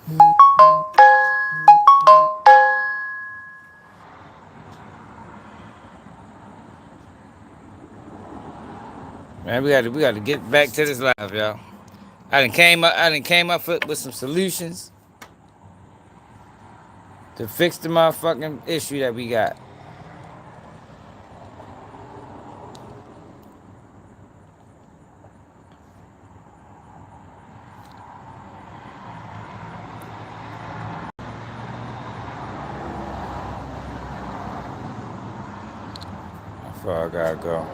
Man, we gotta get back to this live, y'all. I done came up with some solutions to fix the motherfucking issue that we got. How far I gotta go?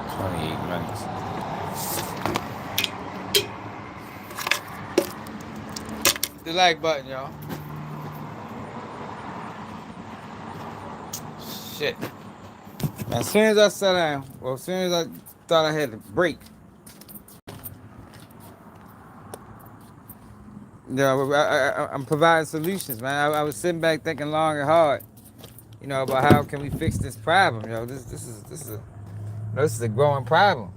$28. The like button, y'all. Shit. As soon as I sat down, well, as soon as I thought I had a break, I'm providing solutions, man. I was sitting back thinking long and hard, about how can we fix this problem, this is a growing problem,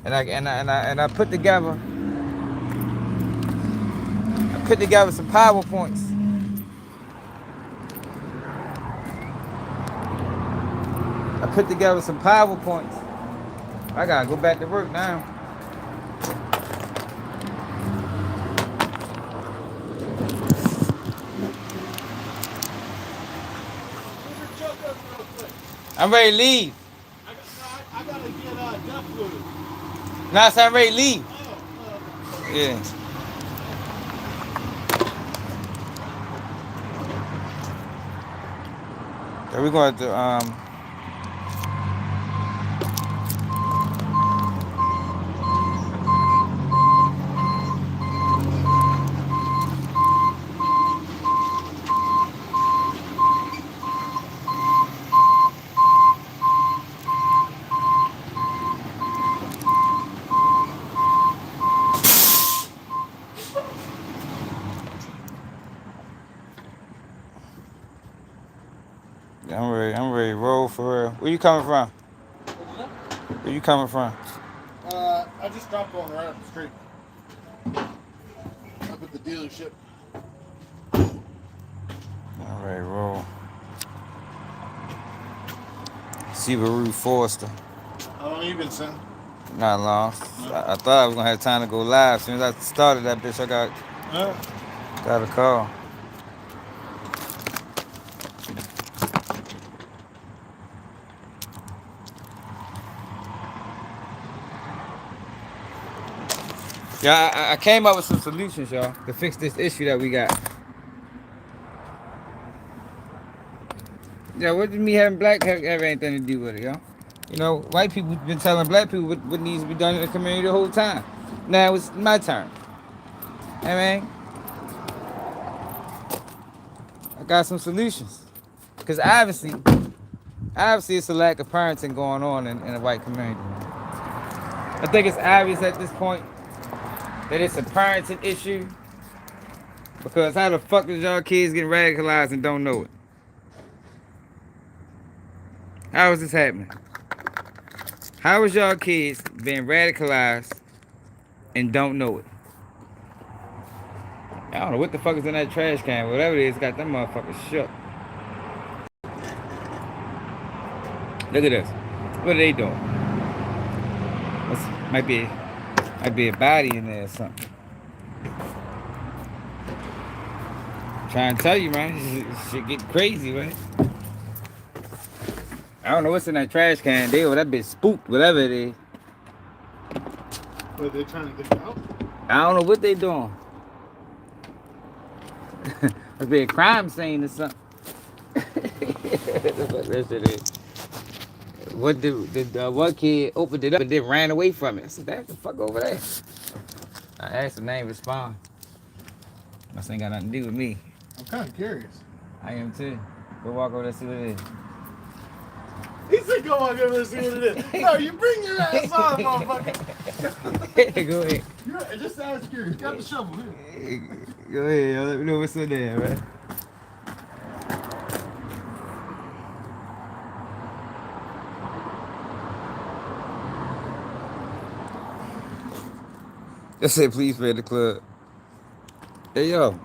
and I put together some PowerPoints. I gotta go back to work now. I'm ready to leave. I gotta get duck food. Now I'm ready to leave. Yeah. So we're going to I'm ready to roll for real. Where you coming from? Where you coming from? I just dropped one right up the street. Up at the dealership. I'm ready to roll. Subaru Forester. How long you been, son? Not long. No. I thought I was gonna have time to go live. As soon as I started that bitch, I got a call. Yeah, I came up with some solutions, y'all, to fix this issue that we got. Yeah, what did me having black have anything to do with it, y'all? White people been telling black people what needs to be done in the community the whole time. Now it's my turn. I got some solutions. Because obviously it's a lack of parenting going on in the white community. I think it's obvious at this point that it's a parenting issue. Because how the fuck is y'all kids getting radicalized and don't know it? How is this happening? How is y'all kids being radicalized and don't know it? I don't know what the fuck is in that trash can. Whatever it is, got them motherfuckers shook. Look at this. What are they doing? Might be a body in there or something. I'm trying to tell you, man. This shit get crazy, man. I don't know what's in that trash can. That bitch spooked, whatever it is. What, they trying to get it out? I don't know what they doing. Must be a crime scene or something. What the fuck that shit is? What the one kid opened it up and then ran away from it. I said, "That's the fuck over there." I asked him, they ain't respond. Must ain't got nothing to do with me. I'm kind of curious. I am too. Go walk over there and see what it is. He said, "Go walk over there and see what it is." No, you bring your ass on, motherfucker. Go ahead. Just ask curious. Got the shovel here. Go ahead, yo. Let me know what's in there, man. Just say please pay the club. Hey yo,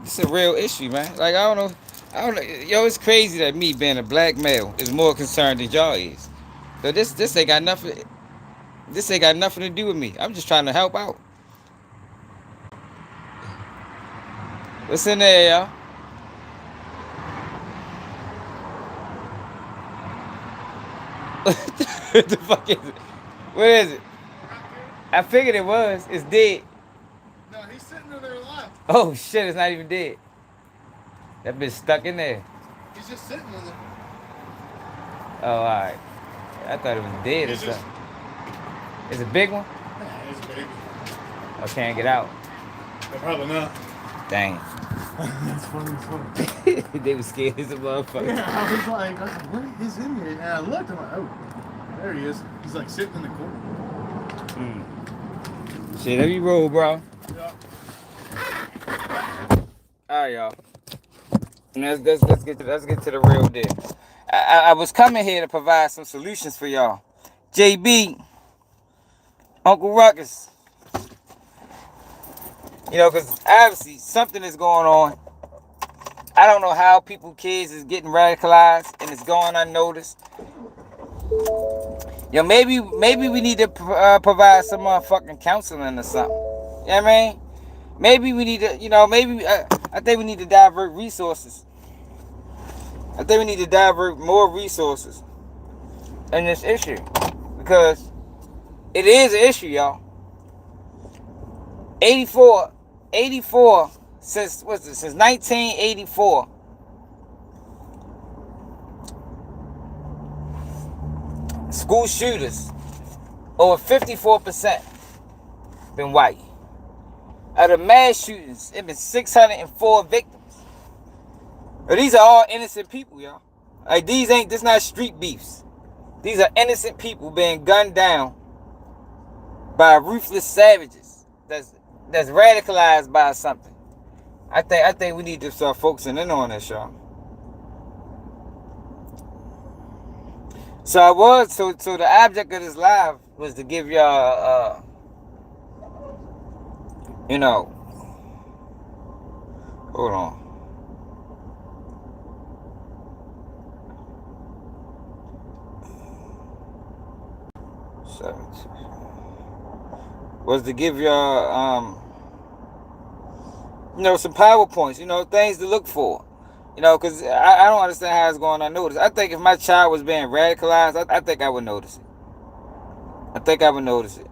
it's a real issue, man. Like I don't know. Yo, it's crazy that me being a black male is more concerned than y'all is. So this ain't got nothing. This ain't got nothing to do with me. I'm just trying to help out. What's in there, y'all? What the fuck is it? What is it? I figured it was. It's dead. No, he's sitting in there alive. Oh shit, it's not even dead. That bitch stuck in there. He's just sitting in there. Oh, alright. I thought it was dead or He's just. something. It's a big one? Nah, he's a baby. I can't get out. No, probably not. Dang. That's funny as fuck. They was scared as a motherfucker. Yeah, I was like, what is in here? And I looked, I'm like, oh, there he is. He's like sitting in the corner. Shit, let me roll, bro. Yeah. Alright, y'all. Let's get to the real deal. I was coming here to provide some solutions for y'all. JB, Uncle Ruckus. You know, because obviously something is going on. I don't know how kids is getting radicalized and it's going unnoticed. Yo, maybe we need to provide some motherfucking counseling or something. You know what I mean? Maybe we need to, I think we need to divert resources. I think we need to divert more resources in this issue. Because it is an issue, y'all. 84, since 1984. School shooters, over 54% been white. Out of mass shootings, it been 604 victims. But these are all innocent people, y'all. Like this not street beefs. These are innocent people being gunned down by ruthless savages that's radicalized by something. I think we need to start focusing in on this, y'all. So the object of this live was to give y'all hold on. Was to give y'all some PowerPoints, things to look for. Because I don't understand how it's going unnoticed. I think if my child was being radicalized, I think I would notice it. I think I would notice it.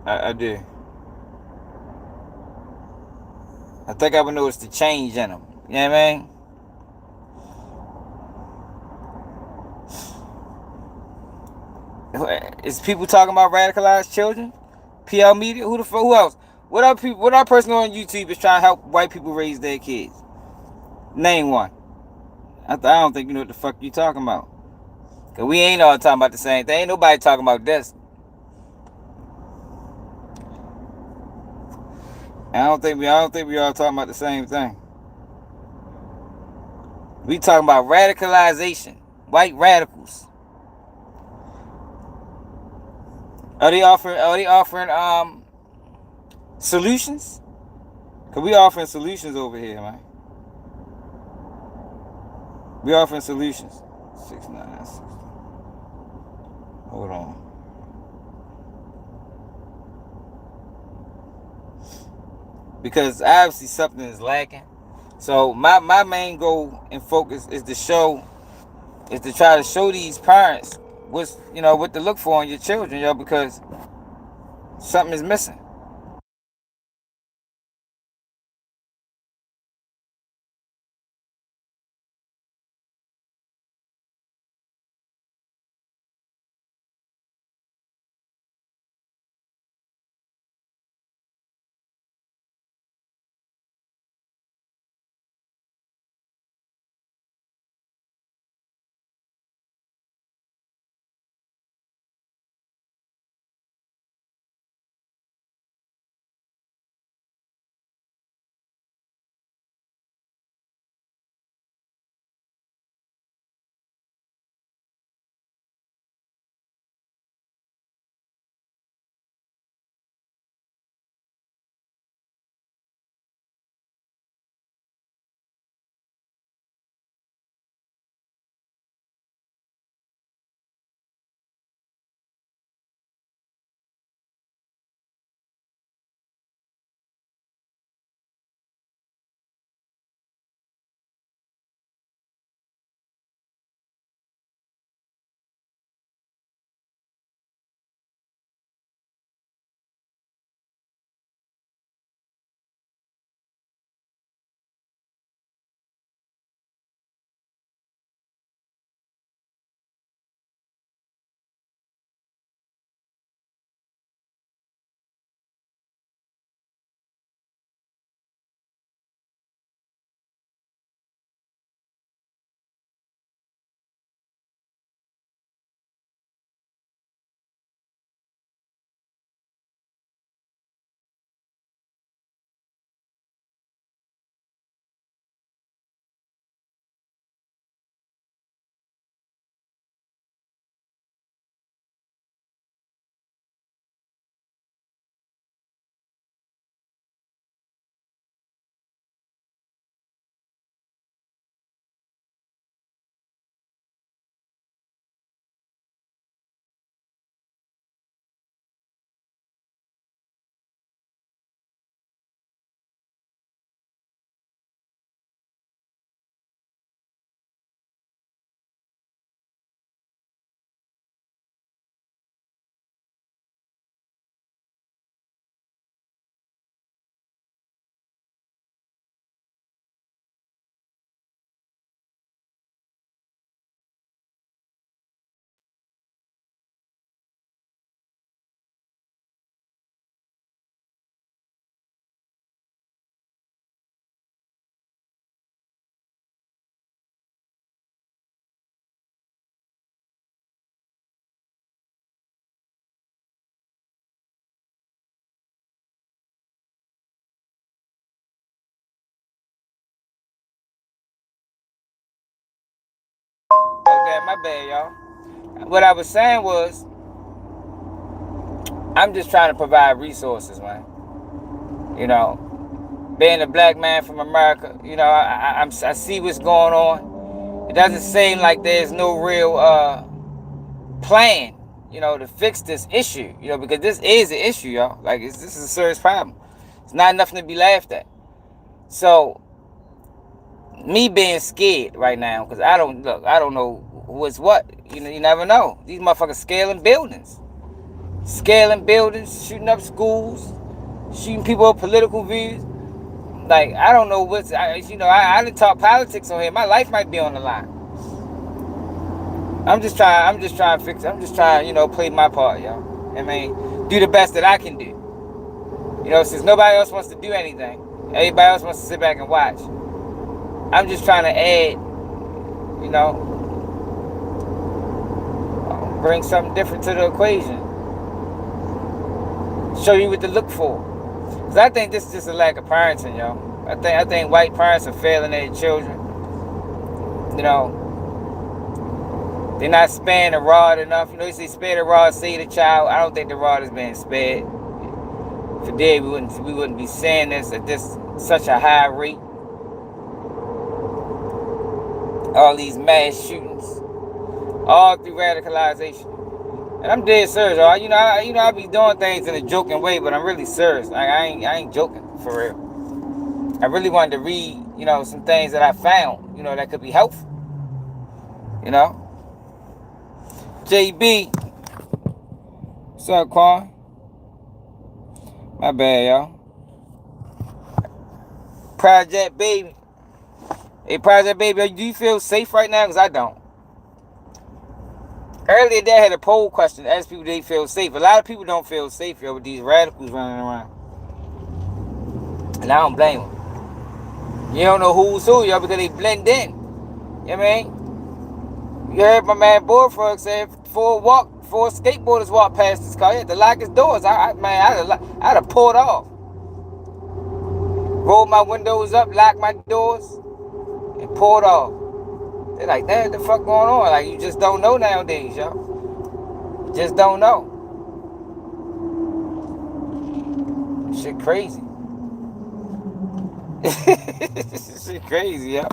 I do. I think I would notice the change in them. You know what I mean? Is people talking about radicalized children? PL Media? Who else? What other person on YouTube is trying to help white people raise their kids? Name one. I don't think you know what the fuck you talking about. Cause we ain't all talking about the same thing. Ain't nobody talking about this. I don't think we all talking about the same thing. We talking about radicalization. White radicals. Are they offering solutions? Cause we offering solutions over here, man. We offering solutions. 696. Hold on. Because obviously something is lacking. So my main goal and focus is to try to show these parents what to look for in your children, because something is missing. there. My bad, y'all. What I was saying was, I'm just trying to provide resources, man. You know, being a black man from America, you know, I see what's going on. It doesn't seem like there's no real plan, you know, to fix this issue, you know, because this is an issue, y'all. Like, this is a serious problem. It's not nothing to be laughed at. So, me being scared right now, because I don't know what's what. You know, you never know. These motherfuckers scaling buildings, shooting up schools, shooting people with political views. Like, I don't know what's, I didn't talk politics on here. My life might be on the line. I'm just trying to fix it. I'm just trying, play my part, y'all. I mean, do the best that I can do. You know, since nobody else wants to do anything, everybody else wants to sit back and watch. I'm just trying to add, bring something different to the equation. Show you what to look for. Because I think this is just a lack of parenting, y'all. I think white parents are failing their children. You know, they're not sparing the rod enough. You know, you say spare the rod, save the child. I don't think the rod is being spared. If it did, we wouldn't be saying this at such a high rate. All these mass shootings, all through radicalization. And I'm dead serious, y'all. I be doing things in a joking way, but I'm really serious. Like, I ain't joking, for real. I really wanted to read, some things that I found, that could be helpful. JB. What's up, Quan? My bad, y'all. Project Baby. Hey, Project Baby, do you feel safe right now? Because I don't. Earlier, they had a poll question to ask people they feel safe. A lot of people don't feel safe, yo, with these radicals running around. And I don't blame them. You don't know who's who, yo, because they blend in. You know what I mean? You heard my man Borfrog say four skateboarders walked past this car. He had to lock his doors. I'd have pulled off. Rolled my windows up, locked my doors, and pulled off. They're like, what the fuck going on? Like, you just don't know nowadays, y'all. You just don't know. Shit crazy. Shit crazy, yo.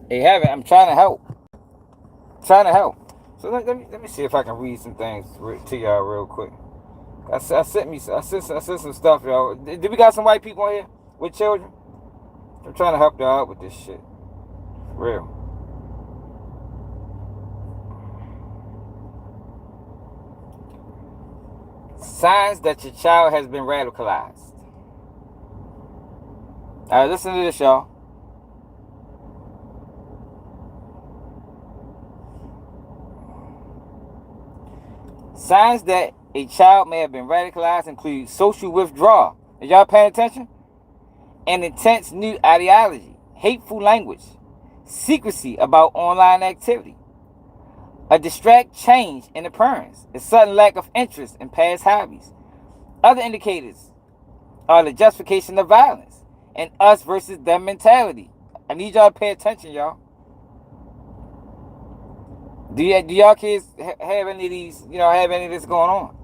Hey, Heaven, I'm trying to help. So let me see if I can read some things to y'all real quick. I sent some stuff, y'all. Did we got some white people on here with children? I'm trying to help y'all out with this shit. For real. Signs that your child has been radicalized. Alright, listen to this, y'all. Signs that a child may have been radicalized include social withdrawal. Are y'all paying attention? An intense new ideology, hateful language, secrecy about online activity, a distract change in appearance, a sudden lack of interest in past hobbies. Other indicators are the justification of violence and us versus them mentality. I need y'all to pay attention, y'all. Do y'all kids have any of these, have any of this going on?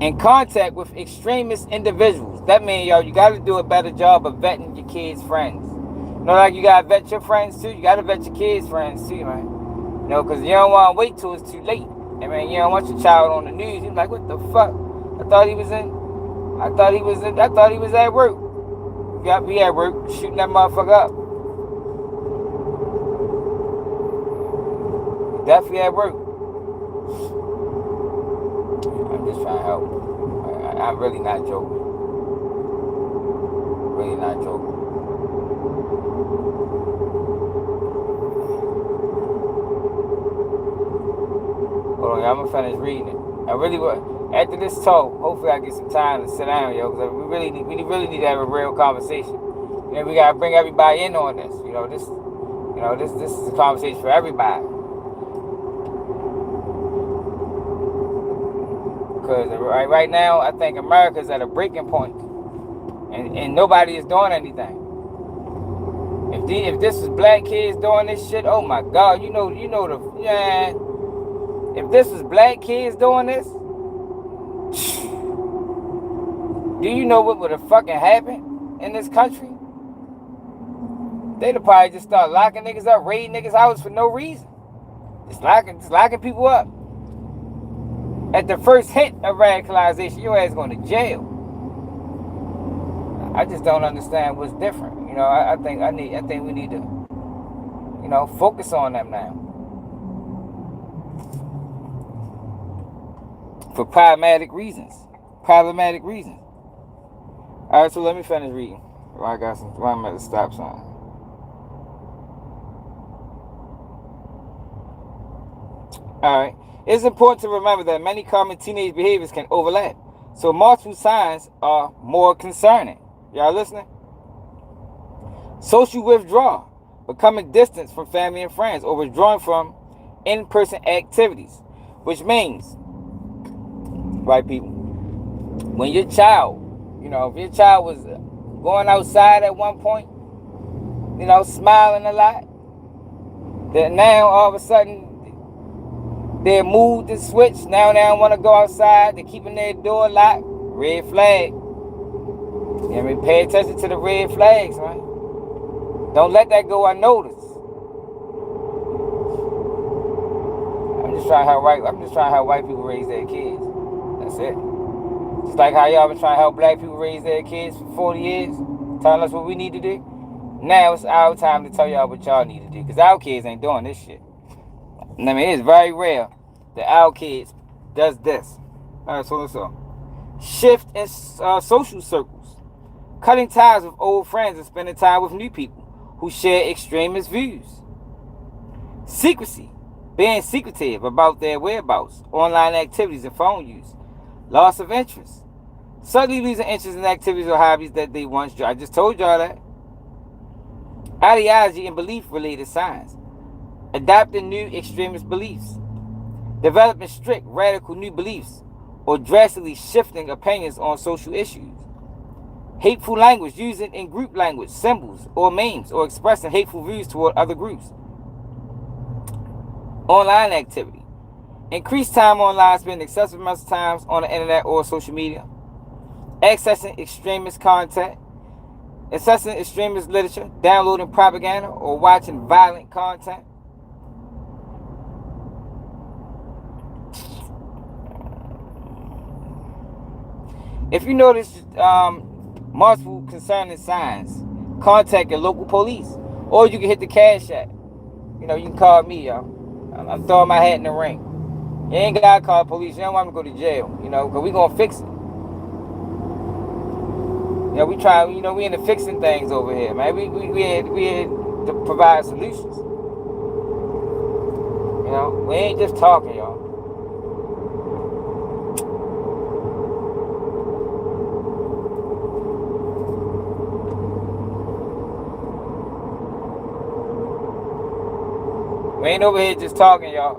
In contact with extremist individuals. That means, y'all, you got to do a better job of vetting your kids' friends. Like you got to vet your friends, too. You got to vet your kids' friends, too, man. Because you don't want to wait till it's too late. I mean, you don't want your child on the news. You're like, what the fuck? I thought he was at work. You got to be at work shooting that motherfucker up. Definitely at work. I'm just trying to help. I'm really not joking. Really not joking. Hold on, I'm gonna finish reading it. I really would. After this talk, hopefully I get some time to sit down, yo, because we really need to have a real conversation. And we gotta bring everybody in on this. This is a conversation for everybody. because right now I think America's at a breaking point, and nobody is doing anything. If this is black kids doing this shit, oh my God, you know the yeah. If this is black kids doing this, do you know what would have fucking happened in this country? They'd have probably just start locking niggas up, raiding niggas' houses for no reason. Just locking people up. At the first hint of radicalization, your ass going to jail. I just don't understand what's different. You know, I think we need to, you know, focus on them now. For problematic reasons. Alright, so let me finish reading. Why I'm at the stop sign. Alright. It's important to remember that many common teenage behaviors can overlap. So multiple signs are more concerning. Y'all listening? Social withdrawal. Becoming distant from family and friends or withdrawing from in-person activities. Which means, white people, when your child, you know, if your child was going outside at one point, you know, smiling a lot, then now all of a sudden their mood is switched. Now they don't want to go outside. They're keeping their door locked. Red flag. You know what I mean? Pay attention to the red flags, right? Don't let that go unnoticed. I'm just trying to help white people raise their kids. That's it. Just like how y'all been trying to help black people raise their kids for 40 years, telling us what we need to do. Now it's our time to tell y'all what y'all need to do, because our kids ain't doing this shit. I mean, it's very rare that our kids does this. Alright, so let's go. Shift in social circles. Cutting ties with old friends and spending time with new people who share extremist views. Secrecy. Being secretive about their whereabouts, online activities, and phone use. Loss of interest. Suddenly losing interest in activities or hobbies that they once joined. I just told y'all that. Ideology and belief-related signs. Adopting new extremist beliefs. Developing strict, radical new beliefs or drastically shifting opinions on social issues. Hateful language, using in group language, symbols, or memes, or expressing hateful views toward other groups. Online activity. Increased time online, spending excessive amounts of time on the internet or social media. Accessing extremist content. Accessing extremist literature. Downloading propaganda or watching violent content. If you notice multiple concerning signs, contact your local police. Or you can hit the Cash App. You know, you can call me, y'all. I'm throwing my hat in the ring. You ain't gotta call police. You don't want me to go to jail, you know, because we gonna fix it. You know, we into fixing things over here, man. We had to provide solutions. You know, we ain't just talking, y'all. We ain't over here just talking, y'all.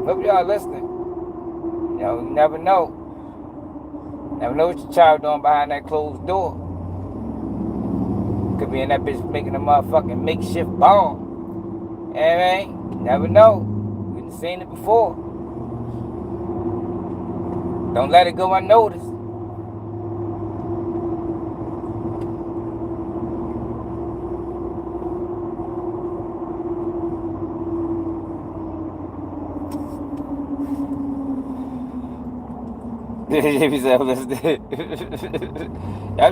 Hope y'all listening. You know, you never know. Never know what your child doing behind that closed door. Could be in that bitch making a motherfucking makeshift bomb. You know what I mean? Never know. We've seen it before. Don't let it go unnoticed. I'm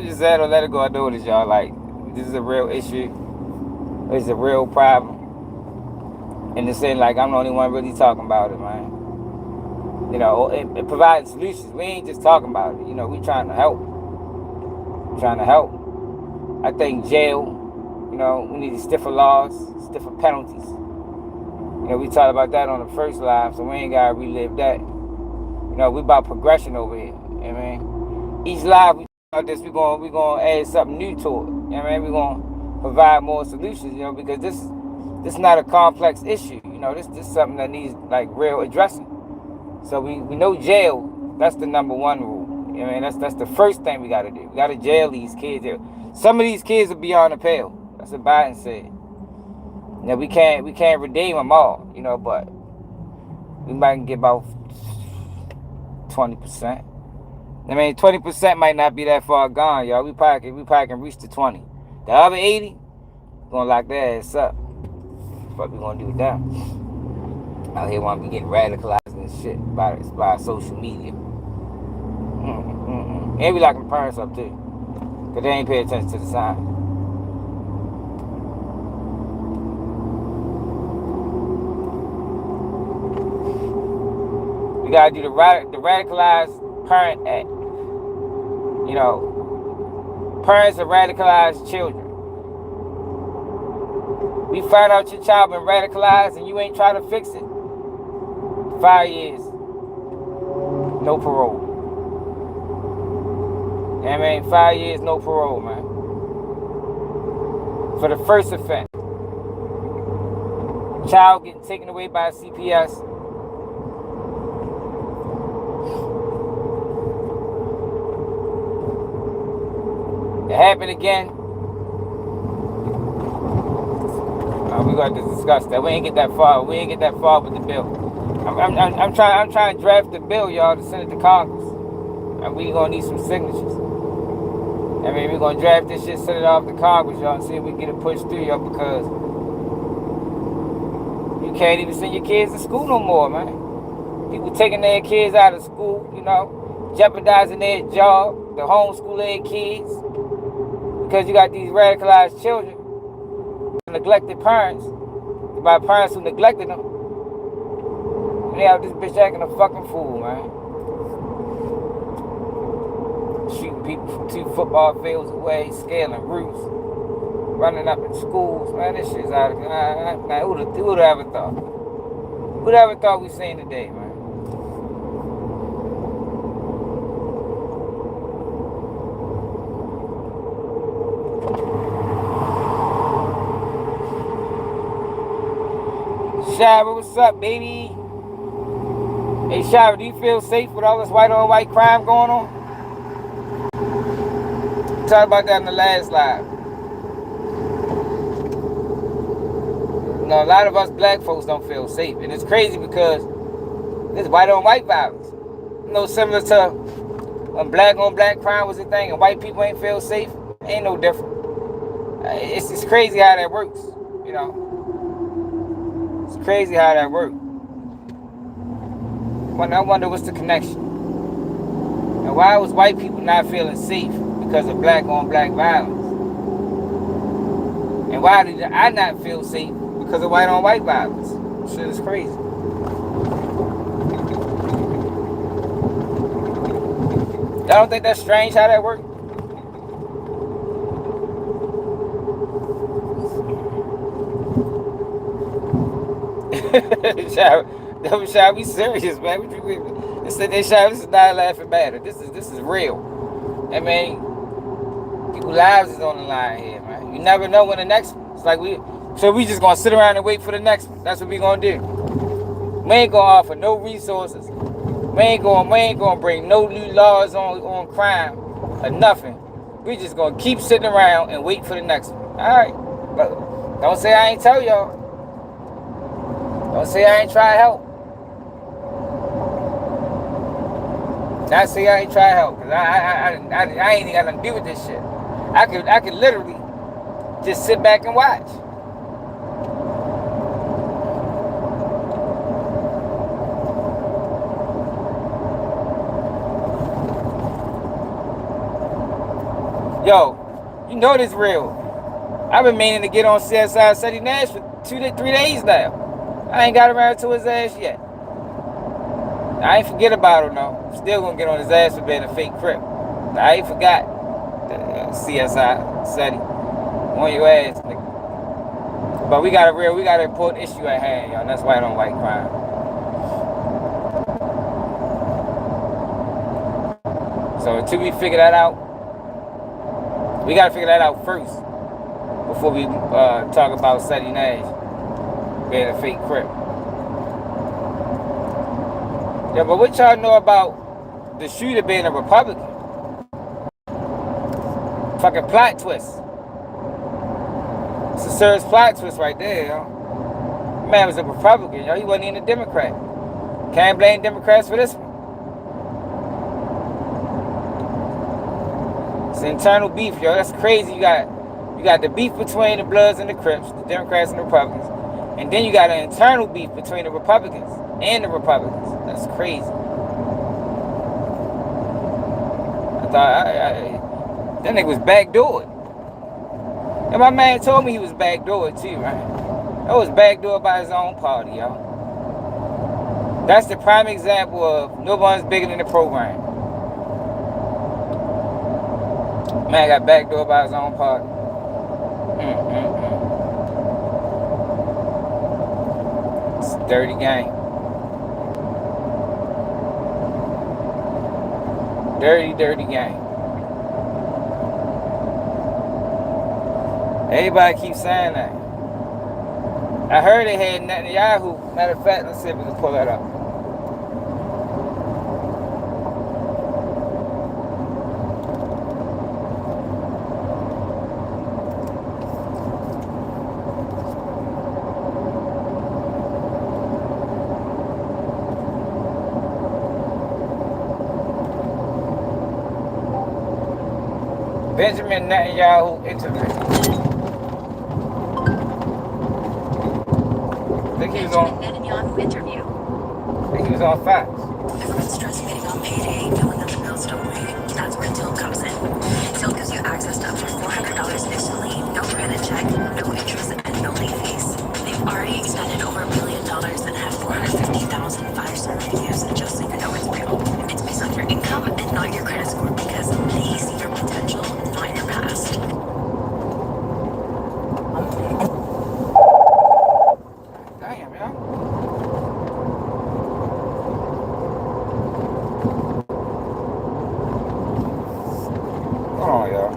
just saying, don't let it go unnoticed, y'all. Like, this is a real issue. It's a real problem. And to say, like, I'm the only one really talking about it, man. You know, it providing solutions. We ain't just talking about it. You know, we trying to help. I think jail, you know, we need stiffer laws, stiffer penalties. You know, we talked about that on the first live, so we ain't got to relive that. You know, we about progression over here. You know what I mean? Each live we talk about this, we gonna add something new to it. You know what I mean? We're gonna provide more solutions, you know, because this is not a complex issue. You know, this is something that needs like real addressing. So we know jail. That's the number one rule. I mean, that's the first thing we gotta do. We gotta jail these kids. Some of these kids are beyond the pale. That's what Biden said. Now we can't redeem them all, but we might get about 20%. I mean, 20% might not be that far gone, y'all. We probably can reach the 20. The other 80, gonna lock their ass up. That's what we gonna do with them. Out here want to be getting radicalized and shit by social media. And we locking parents up too, cause they ain't pay attention to the signs. We gotta do the radicalized parent act. Parents of radicalized children. We find out your child been radicalized and you ain't trying to fix it. 5 years, no parole. I mean, 5 years, no parole, man. For the first offense. Child getting taken away by CPS. It happened again. We got to discuss that. We ain't get that far. We ain't get that far with the bill. I'm trying to draft the bill, y'all, to send it to Congress. And we gonna need some signatures. I mean, we're gonna draft this shit, send it off to Congress, y'all, and see if we can get it pushed through, y'all, because you can't even send your kids to school no more, man. People taking their kids out of school, jeopardizing their job, the homeschool their kids, because you got these radicalized children, neglected parents, by parents who neglected them. And they have this bitch acting a fucking fool, man. Shooting people from 2 football fields away, scaling roofs, running up in schools, man. This shit's out of man. Who'd ever thought? Who'd ever thought we seen today, man? Shava, what's up, baby? Hey, Shava, do you feel safe with all this white on white crime going on? Talked about that in the last live. A lot of us black folks don't feel safe. And it's crazy because it's white on white violence. Similar to when black on black crime was a thing and white people ain't feel safe. Ain't no different. It's just crazy how that works, It's crazy how that works. I wonder what's the connection. And why was white people not feeling safe because of black on black violence? And why did I not feel safe because of white on white violence? Shit is crazy. Y'all don't think that's strange how that works? Shall we serious, man? This is not a laughing matter. This is real. I mean, people's lives is on the line here, man. You never know when the next one. It's like we just gonna sit around and wait for the next one. That's what we gonna do. We ain't gonna offer no resources. We ain't gonna bring no new laws on crime or nothing. We just gonna keep sitting around and wait for the next one. All right, but don't say I ain't tell y'all. Don't say I ain't try to help. Not say I ain't try to help, cause I ain't even got nothing to do with this shit. I could literally just sit back and watch. Yo, this real. I've been meaning to get on CSI Seti Nash for 2 to 3 days now. I ain't got around to his ass yet. I ain't forget about him though. I'm still gonna get on his ass for being a fake crip. I ain't forgot. CSI Seti. On your ass, nigga. But we got an important issue at hand, y'all. That's white on white crime. So until we figure that out, we gotta figure that out first before we talk about Seti Nash being a fake crip. Yeah, but what y'all know about the shooter being a Republican? Fucking plot twist. It's a serious plot twist right there, yo. Man was a Republican, yo. He wasn't even a Democrat. Can't blame Democrats for this one. It's internal beef, yo. That's crazy. You got the beef between the Bloods and the Crips, the Democrats and the Republicans. And then you got an internal beef between the Republicans and the Republicans. That's crazy. I thought that nigga was backdoored. And my man told me he was backdoored too, right? That was backdoored by his own party, y'all. That's the prime example of no one's bigger than the program. Man got backdoored by his own party. It's a dirty game. Dirty, dirty game. Everybody keeps saying that. I heard they had Netanyahu. Matter of fact, let's see if we can pull that up. Benjamin Netanyahu interview. I think he was on. Netanyahu interview. I think he was on Fox. Everyone's stress waiting on payday, knowing that the bills don't wait. That's where Till comes in. Till gives you access to up to $400 instantly, no credit check, no interest, and no late fees. They've already expended over $1 billion and have 450,000 five-star reviews, just so you know it's real. It's based on your income and not your credit score because they see your potential, not your past. Damn, yo. Hold on, y'all.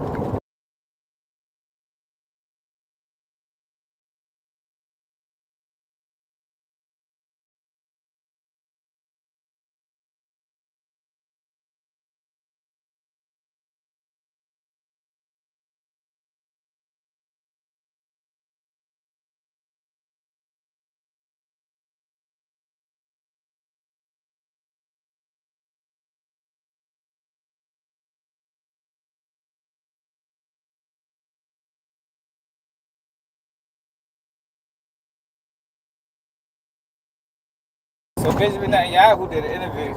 So Benjamin Netanyahu did an interview.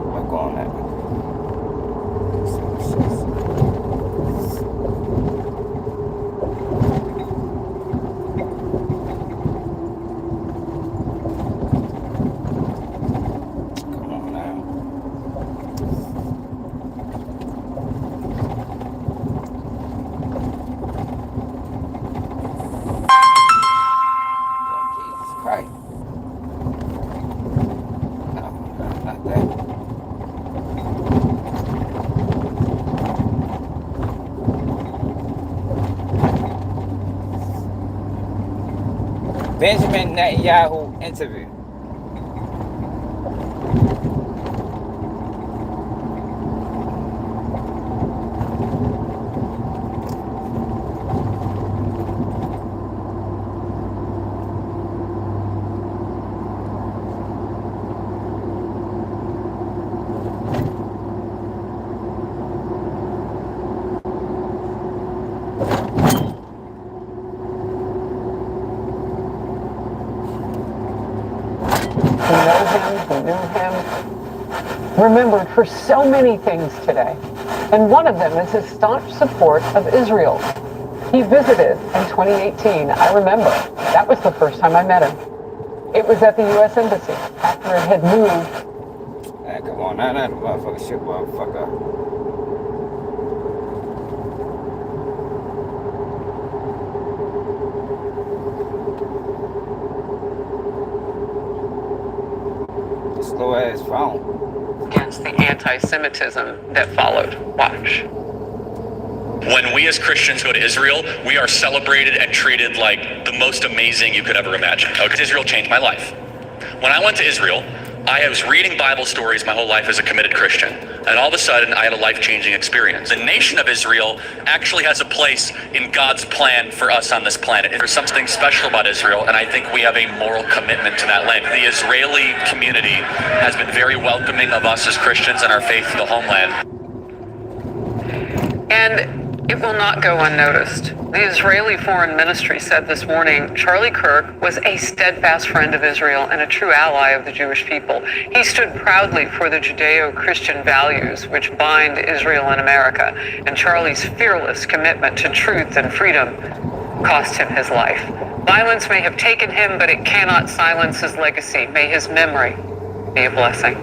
What go on that? Come on now. Jesus Christ. No, not that. Benjamin Netanyahu interview. Who knew him, remembered for so many things today. And one of them is his staunch support of Israel. He visited in 2018. I remember. That was the first time I met him. It was at the U.S. Embassy after it had moved. Hey, come on, now that motherfucker shit, motherfucker. Slow ass phone. Against the anti-Semitism that followed. Watch. When we as Christians go to Israel, we are celebrated and treated like the most amazing you could ever imagine. Israel changed my life. When I went to Israel, I was reading Bible stories my whole life as a committed Christian, and all of a sudden I had a life-changing experience. The nation of Israel actually has a place in God's plan for us on this planet. There's something special about Israel, and I think we have a moral commitment to that land. The Israeli community has been very welcoming of us as Christians and our faith to the homeland. And it will not go unnoticed. The Israeli Foreign Ministry said this morning Charlie Kirk was a steadfast friend of Israel and a true ally of the Jewish people. He stood proudly for the Judeo-Christian values which bind Israel and America, and Charlie's fearless commitment to truth and freedom cost him his life. Violence may have taken him, but it cannot silence his legacy. May his memory be a blessing.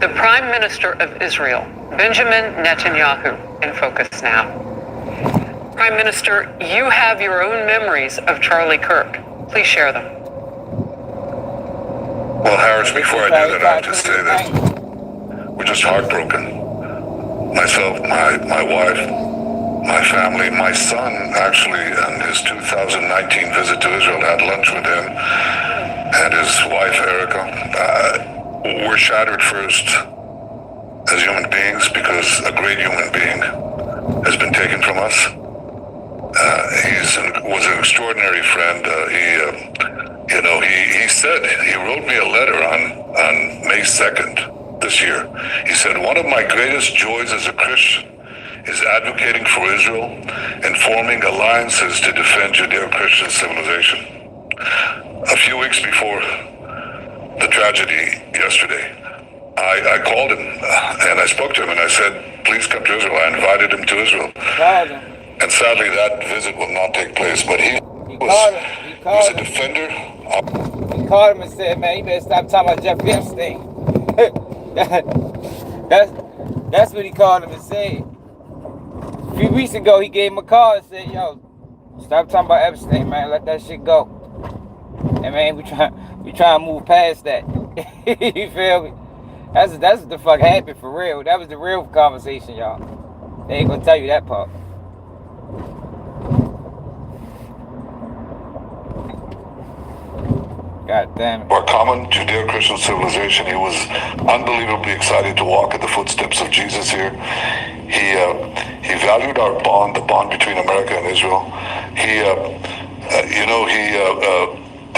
The Prime Minister of Israel, Benjamin Netanyahu, in focus now. Prime Minister, you have your own memories of Charlie Kirk. Please share them. Well, Harris, before I do that, I have to say that we're just heartbroken. Myself, my wife, my family, my son, actually, on his 2019 visit to Israel, had lunch with him and his wife, Erica. We're shattered first as human beings because a great human being has been taken from us. Was an extraordinary friend. He said, he wrote me a letter on May 2nd this year. He said, one of my greatest joys as a Christian is advocating for Israel and forming alliances to defend Judeo-Christian civilization. A few weeks before the tragedy yesterday, I called him and I spoke to him and I said, please come to Israel. I invited him to Israel. And sadly, that visit will not take place. But he was a defender. He called him and said, man, you better stop talking about Jeffrey Epstein. that's what he called him and said. A few weeks ago, he gave him a call and said, yo, stop talking about Epstein, man. Let that shit go. And man, we try to move past that. You feel me? That's what the fuck happened for real. That was the real conversation, y'all. They ain't gonna tell you that part. God damn it. Our common Judeo-Christian civilization. He was unbelievably excited to walk in the footsteps of Jesus here. He valued our bond, the bond between America and Israel. He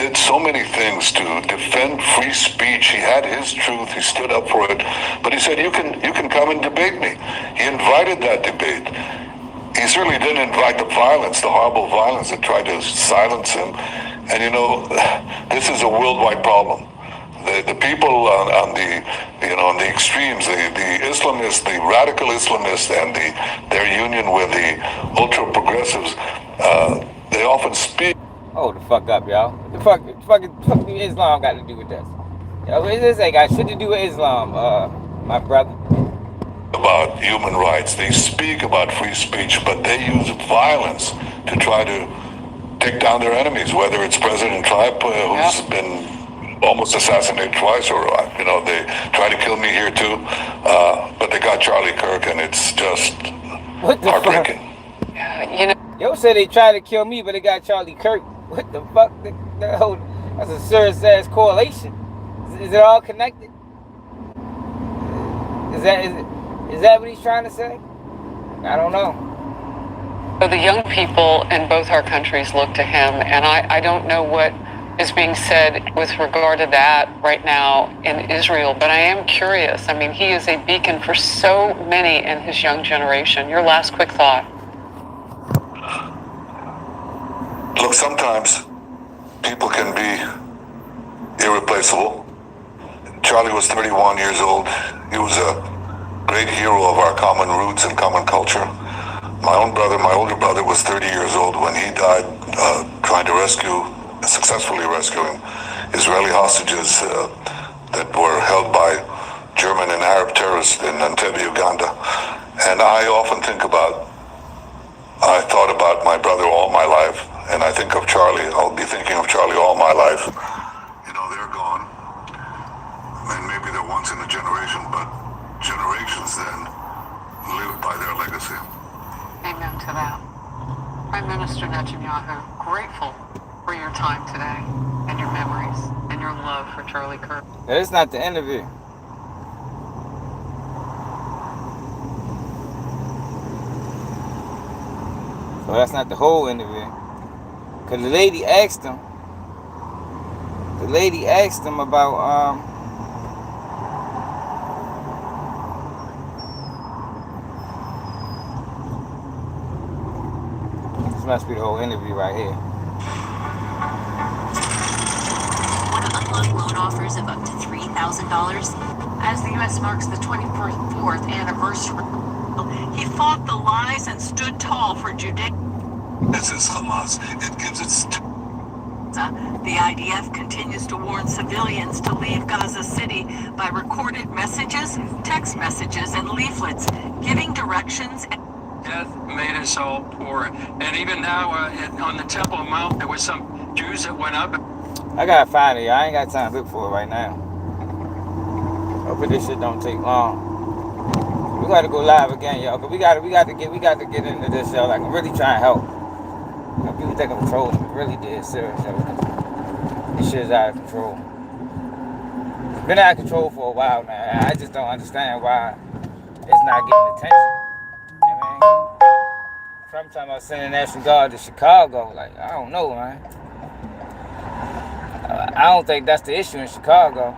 did so many things to defend free speech. He had his truth. He stood up for it. But he said, you can come and debate me. He invited that debate. He certainly didn't invite the violence, the horrible violence that tried to silence him. And this is a worldwide problem. The people on the extremes, the Islamists, the radical Islamists, and their union with the ultra progressives, they often speak. Hold the fuck up, y'all. The fuck Islam got to do with this? Yo, this ain't got shit to do with Islam, my brother. About human rights. They speak about free speech, but they use violence to try to take down their enemies, whether it's President Trump, who's been almost assassinated twice, or they try to kill me here too. But they got Charlie Kirk, and it's just heartbreaking. Yo said they tried to kill me, but they got Charlie Kirk. What the fuck? That's a serious ass correlation. Is it all connected? Is that what he's trying to say? I don't know. So the young people in both our countries look to him, and I don't know what is being said with regard to that right now in Israel, but I am curious. I mean, he is a beacon for so many in his young generation. Your last quick thought. Look, sometimes people can be irreplaceable. Charlie was 31 years old. He was a great hero of our common roots and common culture. My older brother was 30 years old when he died trying to successfully rescuing Israeli hostages that were held by German and Arab terrorists in Entebbe, Uganda. And I thought about my brother all my life, and I think of Charlie. I'll be thinking of Charlie all my life. They're gone. And maybe they're once in a generation, but generations then live by their legacy. Amen. Prime Minister Netanyahu, grateful for your time today and your memories and your love for Charlie Kirk. That's not the interview. So that's not the whole interview. Because the lady asked him about, this must be the whole interview right here. Want to unlock loan offers of up to $3,000? As the U.S. marks the 24th anniversary, he fought the lies and stood tall for Judea. This is Hamas. It gives its The IDF continues to warn civilians to leave Gaza City by recorded messages, text messages, and leaflets giving directions. Death made us all poor. And even now, on the Temple Mount, there was some Jews that went up. I gotta find it. I ain't got time to look for it right now. Hopefully this shit don't take long. We gotta go live again, y'all. Cause we got to get into this, y'all. Like, I'm really trying to help. You know, people think I'm trolling. I'm really dead serious, y'all. This shit's out of control. It's been out of control for a while now. I just don't understand why it's not getting attention. I mean, from talking about sending National Guard to Chicago, like, I don't know, man. I don't think that's the issue in Chicago.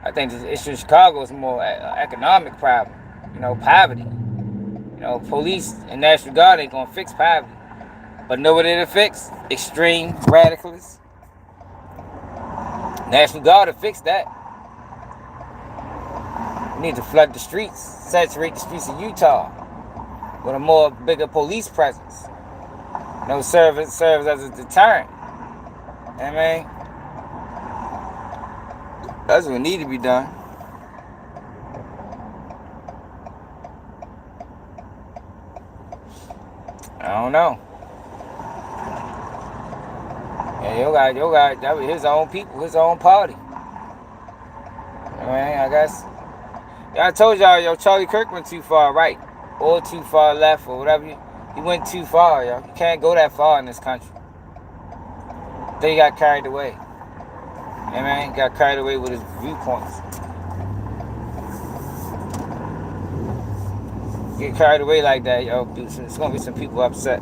I think the issue in Chicago is more economic problem. You know, poverty. You know, police and National Guard ain't gonna fix poverty. But know what it'll fix? Extreme radicalists. National Guard will fix that. We need to flood the streets, saturate the streets of Utah with a more bigger police presence. You know, serve as a deterrent. You know what I mean? That's what need to be done. I don't know. Yeah, yo got that was his own people, his own party. I mean, I guess. Yeah, I told y'all, yo, Charlie Kirk went too far right, or too far left, or whatever. He went too far, yo. You can't go that far in this country. Then he got carried away. You know what I mean? He got carried away with his viewpoints. Get carried away like that, yo. It's gonna be some people upset.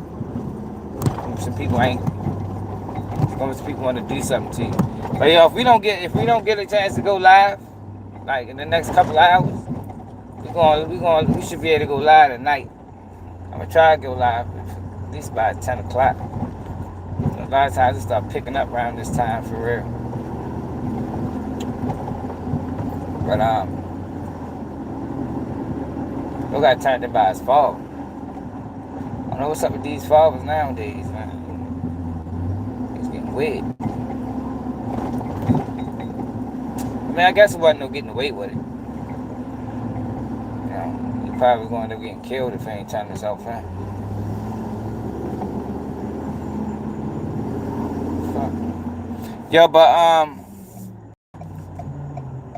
Some people angry. It's gonna be some people want to do something to you. But yo, if we don't get a chance to go live, like in the next couple of hours, we should be able to go live tonight. I'm gonna try to go live at least by 10 o'clock. A lot of times it start picking up around this time for real. But we got turned in by his father. I don't know what's up with these fathers nowadays, man. It's getting weird. I mean, I guess it wasn't no getting away with it. You know, he probably going to end up getting killed if he ain't turned himself in. Yo, but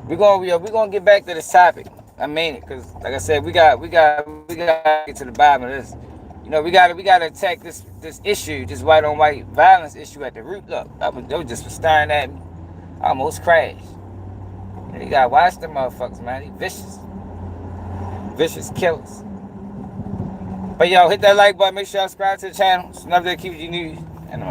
we're gonna get back to this topic. I mean it, cause like I said, we got to get to the bottom of this. You know, we gotta attack this issue, this white on white violence issue at the root. Look, they were just staring at me. I almost crashed. You gotta watch them motherfuckers, man. They vicious killers. But yo, hit that like button. Make sure y'all subscribe to the channel. It's another day keeps you news. And